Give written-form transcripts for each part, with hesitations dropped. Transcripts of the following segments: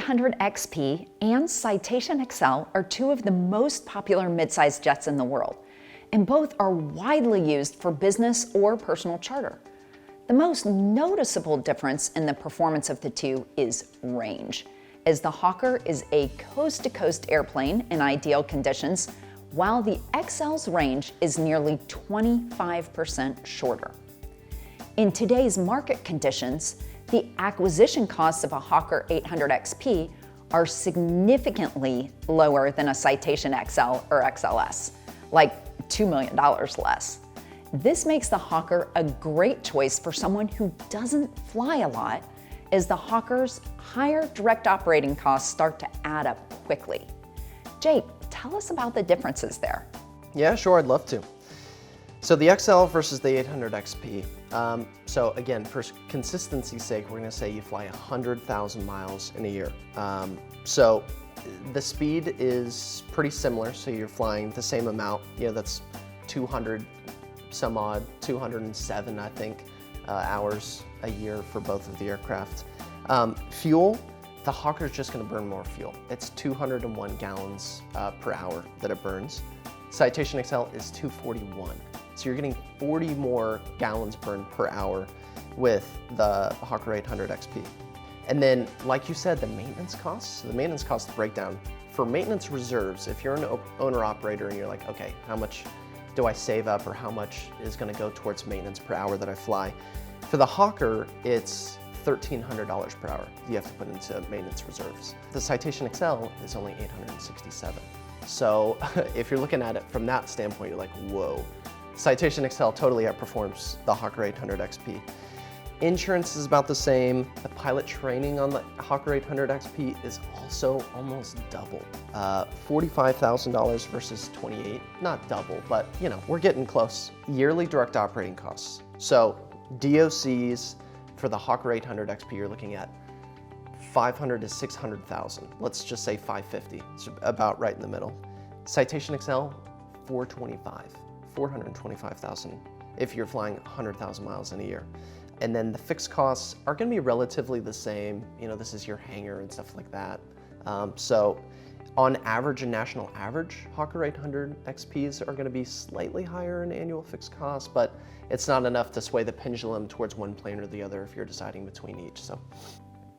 800 XP and Citation Excel are two of the most popular midsize jets in the world, and both are widely used for business or personal charter. The most noticeable difference in the performance of the two is range, as the Hawker is a coast-to-coast airplane in ideal conditions, while the XL's range is nearly 25% shorter. In today's market conditions, the acquisition costs of a Hawker 800 XP are significantly lower than a Citation XL or XLS, like $2 million less. This makes the Hawker a great choice for someone who doesn't fly a lot, as the Hawker's higher direct operating costs start to add up quickly. Jake, tell us about the differences there. Yeah, sure, I'd love to. So the XL versus the 800 XP. So again, for consistency's sake, we're gonna say you fly 100,000 miles in a year. So the speed is pretty similar, so you're flying the same amount. That's 200 some odd, 207, I think, hours a year for both of the aircraft. Fuel, the Hawker's just gonna burn more fuel. It's 201 gallons per hour that it burns. Citation XL is 241. So you're getting 40 more gallons burned per hour with the Hawker 800 XP. And then, like you said, the maintenance costs. So the maintenance cost breakdown. For maintenance reserves, if you're an owner-operator and you're like, okay, how much do I save up, or how much is gonna go towards maintenance per hour that I fly? For the Hawker, it's $1,300 per hour you have to put into maintenance reserves. The Citation XL is only $867. So if you're looking at it from that standpoint, you're like, whoa. Citation XL totally outperforms the Hawker 800 XP. Insurance is about the same. The pilot training on the Hawker 800 XP is also almost double. $45,000 versus $28,000. Not double, but we're getting close. Yearly direct operating costs. So DOCs for the Hawker 800 XP, you're looking at 500 to 600,000. Let's just say 550. It's about right in the middle. Citation XL, 425,000 if you're flying 100,000 miles in a year. And then the fixed costs are going to be relatively the same. This is your hangar and stuff like that. So on average, a national average, Hawker 800 XPs are going to be slightly higher in annual fixed costs, but it's not enough to sway the pendulum towards one plane or the other if you're deciding between each. So,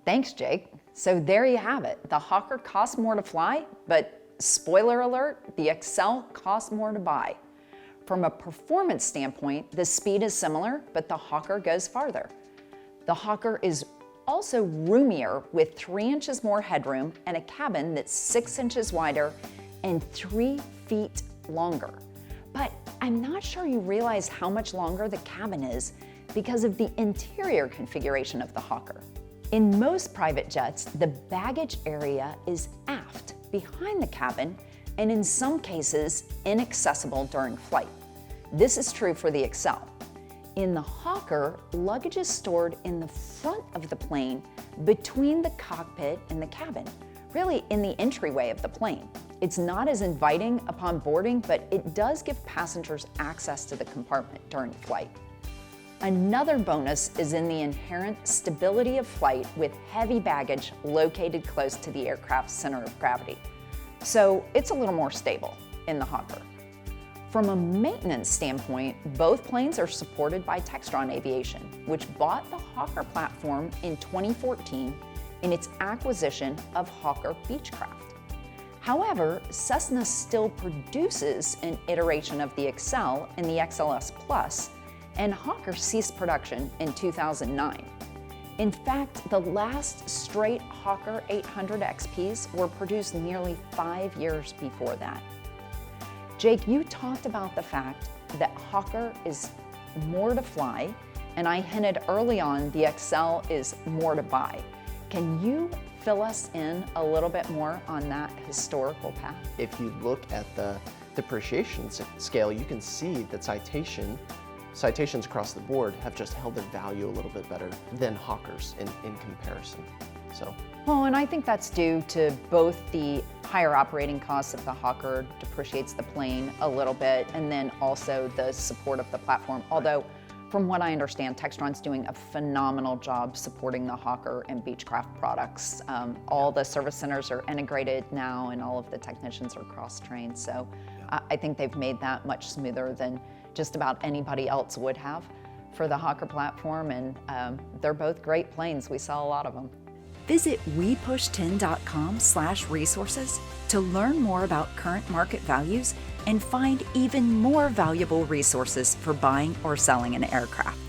thanks, Jake. So there you have it. The Hawker costs more to fly, but spoiler alert, the XL costs more to buy. From a performance standpoint, the speed is similar, but the Hawker goes farther. The Hawker is also roomier with 3 inches more headroom and a cabin that's 6 inches wider and 3 feet longer. But I'm not sure you realize how much longer the cabin is because of the interior configuration of the Hawker. In most private jets, the baggage area is aft, behind the cabin, and in some cases, inaccessible during flight. This is true for the XL. In the Hawker, luggage is stored in the front of the plane between the cockpit and the cabin, really in the entryway of the plane. It's not as inviting upon boarding, but it does give passengers access to the compartment during flight. Another bonus is in the inherent stability of flight with heavy baggage located close to the aircraft's center of gravity. So it's a little more stable in the Hawker. From a maintenance standpoint, both planes are supported by Textron Aviation, which bought the Hawker platform in 2014 in its acquisition of Hawker Beechcraft. However, Cessna still produces an iteration of the XL in the XLS Plus, and Hawker ceased production in 2009. In fact, the last straight Hawker 800 XPs were produced nearly 5 years before that. Jake, you talked about the fact that Hawker is more to fly, and I hinted early on the XL is more to buy. Can you fill us in a little bit more on that historical path? if you look at the depreciation scale, you can see that citations across the board have just held their value a little bit better than Hawkers in comparison. Well, and I think that's due to both the higher operating costs of the Hawker depreciates the plane a little bit, and then also the support of the platform. Although, From what I understand, Textron's doing a phenomenal job supporting the Hawker and Beechcraft products. All the service centers are integrated now and all of the technicians are cross-trained. So I think they've made that much smoother than just about anybody else would have for the Hawker platform. And they're both great planes. We sell a lot of them. Visit wepush10.com/resources to learn more about current market values and find even more valuable resources for buying or selling an aircraft.